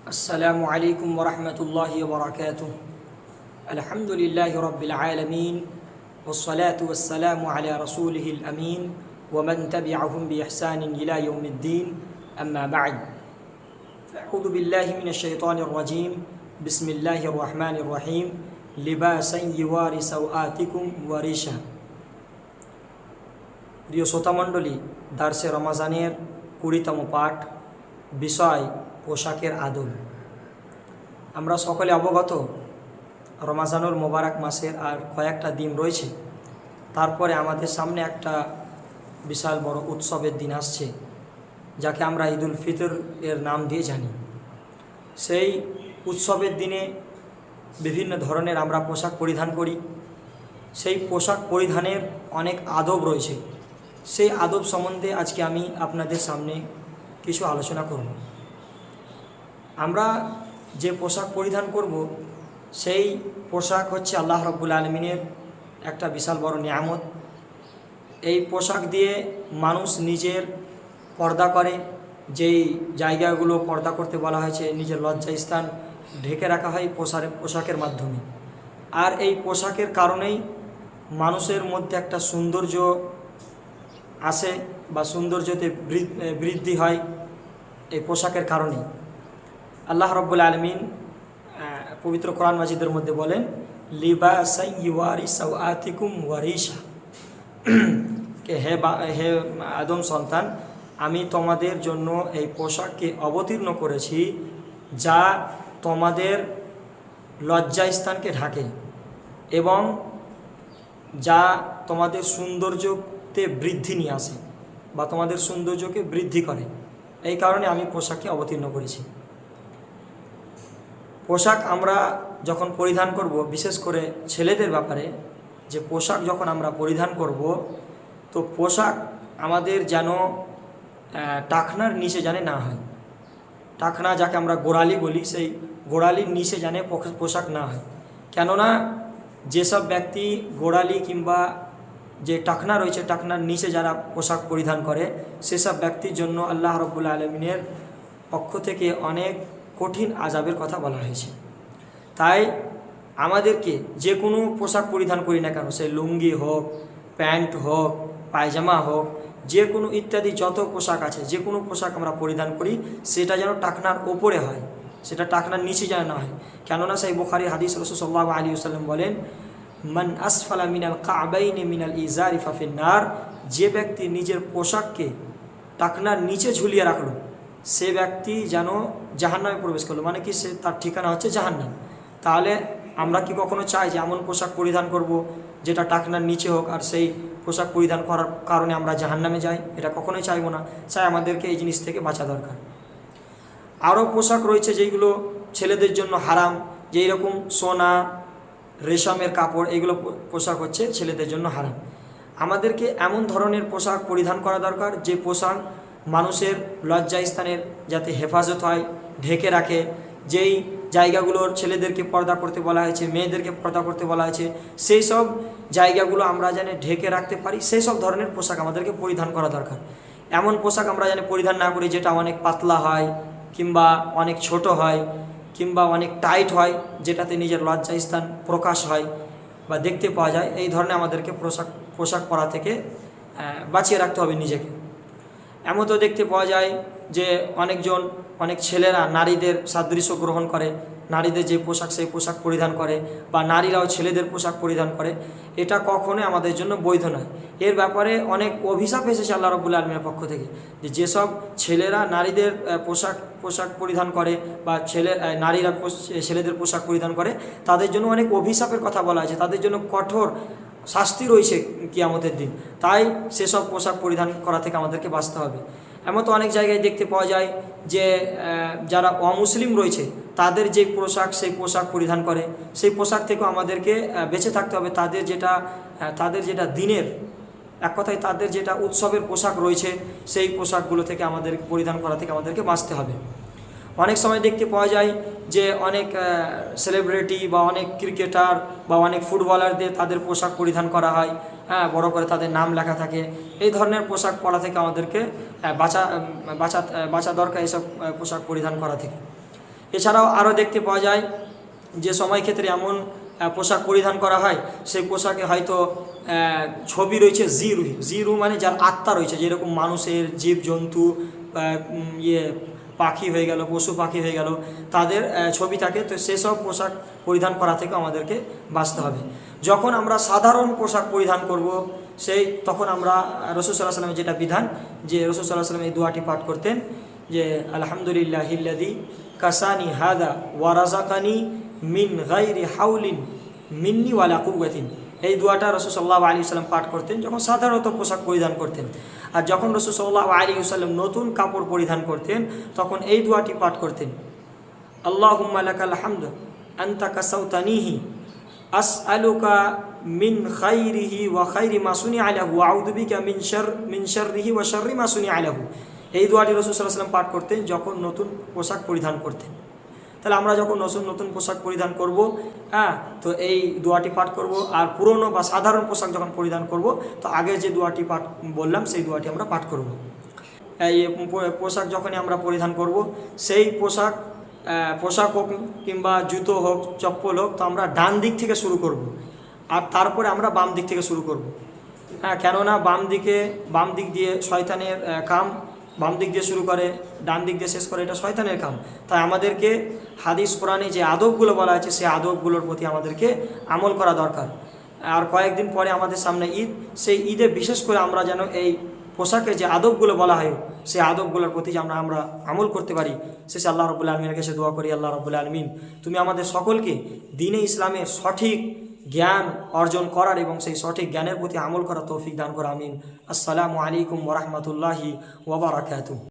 السلام عليكم ورحمة الله وبركاته. الحمد لله رب العالمين والصلاة والسلام على رسوله الأمين ومن تبعهم بإحسان إلى يوم الدين. أما بعد، فأعوذ بالله من الشيطان الرجيم. بسم الله الرحمن الرحيم. لباسا يواري سوآتكم وريشا. প্রিয় শ্রোতামণ্ডলী, দার্সে রমাজানের 20তম পাঠ, বিষয় পোশাকের আদব। আমরা সকলে অবগত, রমাজানুল মোবারক মাসের আর কয়েকটা দিন রয়েছে। তারপরে আমাদের সামনে একটা বিশাল বড় উৎসবের দিন আসছে, যাকে আমরা ঈদুল ফিতর এর নাম দিয়ে জানি। সেই উৎসবের দিনে বিভিন্ন ধরনের আমরা পোশাক পরিধান করি। সেই পোশাক পরিধানের অনেক আদব রয়েছে। সেই আদব সম্বন্ধে আজকে আমি আপনাদের সামনে কিছু আলোচনা করব। আমরা যে পোশাক পরিধান করব, সেই পোশাক হচ্ছে আল্লাহ রাব্বুল আলামিনের একটা বিশাল বড় নিয়ামত। এই পোশাক দিয়ে মানুষ নিজের পর্দা করে। যেই জায়গাগুলো পর্দা করতে বলা হয়েছে, নিজের লজ্জাস্থান ঢেকে রাখা হয় পোশাকের মাধ্যমে। আর এই পোশাকের কারণেই মানুষের মধ্যে একটা সৌন্দর্য আসে বা সৌন্দর্যতে বৃদ্ধি হয় এই পোশাকের কারণেই। আল্লাহ রাব্বুল আলামিন পবিত্র কোরআন মাজিদের মধ্যে বলেন, লিবাসা ইউয়ারি সাওআতিকুম ওয়ারিশা, কে হে আদম সন্তান, আমি তোমাদের জন্য এই পোশাককে অবতীর্ণ করেছি যা তোমাদের লজ্জাস্থানকে ঢাকে এবং যা তোমাদের সৌন্দর্যতে বৃদ্ধি নিয়ে আসে বা তোমাদের সৌন্দর্যকে বৃদ্ধি করে। এই কারণে আমি পোশাককে অবতীর্ণ করেছি। পোশাক আমরা যখন পরিধান করব, বিশেষ করে ছেলেদের ব্যাপারে, যে পোশাক যখন আমরা পরিধান করব, তো পোশাক আমাদের যেন টাকনার নিচে যেন না হয়। টাকনা যাকে আমরা গোড়ালি বলি, সেই গোড়ালির নিচে যেন পোশাক না হয়। কেননা যেসব ব্যক্তি গোড়ালি কিংবা যে টাকনা রয়েছে, টাকনার নিচে যারা পোশাক পরিধান করে, সেসব ব্যক্তির জন্য আল্লাহ রাব্বুল আলামিনের পক্ষ থেকে অনেক কঠিন আযাবের কথা বলা হয়েছে। তাই আমাদেরকে যে কোনো পোশাক পরিধান করি না কেন, সে লুঙ্গি হোক, প্যান্ট হোক, পায়জামা হোক, যে কোনো ইত্যাদি যত পোশাক আছে, যে কোনো পোশাক আমরা পরিধান করি, সেটা যেন টাকনার ওপরে হয়, সেটা টাকনার নিচে যেন না হয়। কেননা সেই বুখারীর হাদিস, রাসূল সাল্লাল্লাহু আলাইহি ওয়াসাল্লাম বলেন, মান আসফালা মিনাল কাবাইনি মিনাল ইজারি ফাফিন নার, যে ব্যক্তি নিজের পোশাককে টাকনার নিচে ঝুলিয়ে রাখলো, সে ব্যক্তি যেন জাহান্নামে প্রবেশ করলো। মানে কি, সে তার ঠিকানা হচ্ছে জাহান্নাম। তাহলে আমরা কি কখনো চাই যে এমন পোশাক পরিধান করব যেটা টাকনার নিচে হোক, আর সেই পোশাক পরিধান করার কারণে আমরা জাহান্নামে যাই? এটা কখনোই চাইবো না। চাই আমাদেরকে এই জিনিস থেকে বাঁচা দরকার। আরও পোশাক রয়েছে যেগুলো ছেলেদের জন্য হারাম, যেই রকম সোনা, রেশমের কাপড়, এগুলো পোশাক হচ্ছে ছেলেদের জন্য হারাম। আমাদেরকে এমন ধরনের পোশাক পরিধান করা দরকার যে পোশাক মানুষের লজ্জাস্থানের যাতে হেফাজত হয়, ঢেকে রাখে। যেই জায়গাগুলোর ছেলেদেরকে পর্দা করতে বলা হয়েছে, মেয়েদেরকে পর্দা করতে বলা হয়েছে, সেই সব জায়গাগুলো আমরা যেন ঢেকে রাখতে পারি, সেই সব ধরনের পোশাক আমাদেরকে পরিধান করা দরকার। এমন পোশাক আমরা যেন পরিধান না করি যেটা অনেক পাতলা হয়, কিংবা অনেক ছোট হয়, কিংবা অনেক টাইট হয়, যেটাতে নিজের লজ্জাস্থান প্রকাশ হয় বা দেখতে পাওয়া যায়। এই ধরনের আমাদেরকে পোশাক পরা থেকে বাঁচিয়ে রাখতে হবে নিজেকে। এমন তো দেখতে পাওয়া যায় যে অনেক ছেলেরা নারীদের সাদৃশ্য গ্রহণ করে, নারীদের যে পোশাক সেই পোশাক পরিধান করে, বা নারীরাও ছেলেদের পোশাক পরিধান করে। এটা কখনোই আমাদের জন্য বৈধ নয়। এর ব্যাপারে অনেক অভিশাপ এসেছে আল্লাহ রাব্বুল আলামিনের পক্ষ থেকে, যে যেসব ছেলেরা নারীদের পোশাক পরিধান করে বা নারীরা ছেলেদের পোশাক পরিধান করে, তাদের জন্য অনেক অভিশাপের কথা বলা হয়েছে, তাদের জন্য কঠোর শাস্তি রয়েছে কিয়ামতের দিন। তাই সেসব পোশাক পরিধান করা থেকে আমাদেরকে বাঁচতে হবে। এমন তো অনেক জায়গায় দেখতে পাওয়া যায় যে যারা অমুসলিম রয়েছে, তাদের যে পোশাক, সেই পোশাক পরিধান করে, সেই পোশাক থেকেও আমাদেরকে বেঁচে থাকতে হবে। তাদের যেটা দিনের, এক কথায় তাদের যেটা উৎসবের পোশাক রয়েছে, সেই পোশাকগুলো থেকে আমাদের পরিধান করা থেকে আমাদেরকে বাঁচতে হবে। অনেক সময় দেখতে পাওয়া যায় যে অনেক সেলিব্রিটি বা অনেক ক্রিকেটার বা অনেক ফুটবলারদের তাদের পোশাক পরিধান করা হয়, বড় করে তাদের নাম লেখা থাকে। এই ধরনের পোশাক পরা থেকে আমাদেরকে বাঁচা দরকার, এইসব পোশাক পরিধান করা থেকে। এছাড়াও আরও দেখতে পাওয়া যায় যে সময় ক্ষেত্রে এমন পোশাক পরিধান করা হয়, সেই পোশাকে হয়তো ছবি রয়েছে জিরুহি, জিরু মানে যার আত্মা রয়েছে, যেরকম মানুষের, জীবজন্তু, পাখি হয়ে গেল, পশু পাখি হয়ে গেল, তাদের ছবি থাকে। তো সেসব পোশাক পরিধান করা থেকে আমাদেরকে বাঁচতে হবে। যখন আমরা সাধারণ পোশাক পরিধান করব, তখন আমরা রাসূল সাল্লাল্লাহু আলাইহি ওয়াসাল্লামের যেটা বিধান, যে রাসূল সাল্লাল্লাহু আলাইহি ওয়াসাল্লাম এই দোয়াটি পাঠ করতেন যে আলহামদুলিল্লাহিল্লাযী কাসানি হাদা ওয়া রাযাকানি মিন গায়রি হাউলিন মিন্নি ওয়ালা কুওয়াতিন। এই দোয়াটা রাসূল সাল্লাল্লাহু আলাইহি ওয়াসাল্লাম পাঠ করতেন যখন সাধারণত পোশাক পরিধান করতেন। আর যখন রাসূল সাল্লাল্লাহু আলাইহি ওয়াসাল্লাম নতুন কাপড় পরিধান করতেন তখন এই দোয়াটি পাঠ করতেন, আল্লাহুম্মা লাকাল হামদ আনতা কাসাউতানিহি আসআলুকা মিন খাইরিহি ওয়া খাইরি মা সুনিআ লাহু ওয়া আউযু বিকা মিন শাররিহি ওয়া শাররি মা সুনিআ লাহু। এই দোয়াটি রাসূল সাল্লাল্লাহু আলাইহি ওয়াসাল্লাম পাঠ করতেন যখন নতুন পোশাক পরিধান করতেন। তাহলে আমরা যখন নতুন পোশাক পরিধান করব, তো এই দোয়াটি পাঠ করব। আর পুরনো বা সাধারণ পোশাক যখন পরিধান করব, তো আগে যে দোয়াটি পাঠ বললাম সেই দোয়াটি আমরা পাঠ করব। এই পোশাক যখনই আমরা পরিধান করব, সেই পোশাক হোক কিংবা জুতো হোক, চপ্পল হোক, তো আমরা ডান দিক থেকে শুরু করব আর তারপরে আমরা বাম দিক থেকে শুরু করব। কেননা বাম দিক দিয়ে শয়তানের কাম, বাম দিক দিয়ে শুরু করে ডান দিক দিয়ে শেষ করে, এটা শয়তানের কাম। তাই আমাদেরকে হাদিস কোরআনে যে আদবগুলো বলা আছে সেই আদবগুলোর প্রতি আমাদেরকে আমল করা দরকার। আর কয়েকদিন পরে আমাদের সামনে ঈদ, সেই ঈদে বিশেষ করে আমরা যেন এই পোশাকের যে আদবগুলো বলা হয় সেই আদবগুলোর প্রতি যেন আমরা আমল করতে পারি। শেষে আল্লাহ রাব্বুল আলামিনের কাছে দোয়া করি, আল্লাহ রাব্বুল আলামিন তুমি আমাদের সকলকে দ্বীনে ইসলামের সঠিক জ্ঞান অর্জন করার এবং সেই সঠিক জ্ঞানের প্রতি আমল করার তৌফিক দান করো, আমিন। আসসালামু আলাইকুম ওয়া রাহমাতুল্লাহি ওয়া বারাকাতুহু।